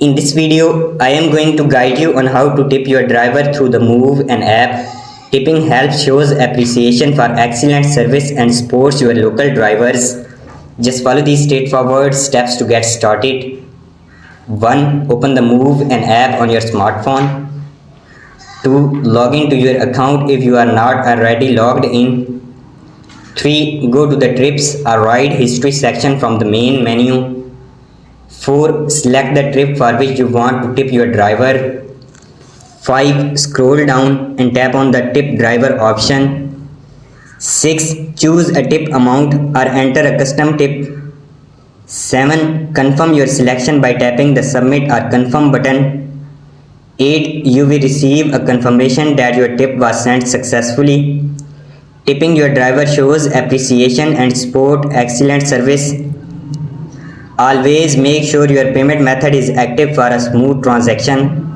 In this video, I am going to guide you on how to tip your driver through the Moovn app. Tipping helps shows appreciation for excellent service and supports your local drivers. Just follow these straightforward steps to get started. 1. Open the Moovn app on your smartphone. 2. Log into your account if you are not already logged in. 3. Go to the trips or ride history section from the main menu. 4. Select the trip for which you want to tip your driver. 5. Scroll down and tap on the tip driver option. 6. Choose a tip amount or enter a custom tip. 7. Confirm your selection by tapping the submit or confirm button. 8. You will receive a confirmation that your tip was sent successfully. Tipping your driver shows appreciation and support excellent service. Always make sure your payment method is active for a smooth transaction.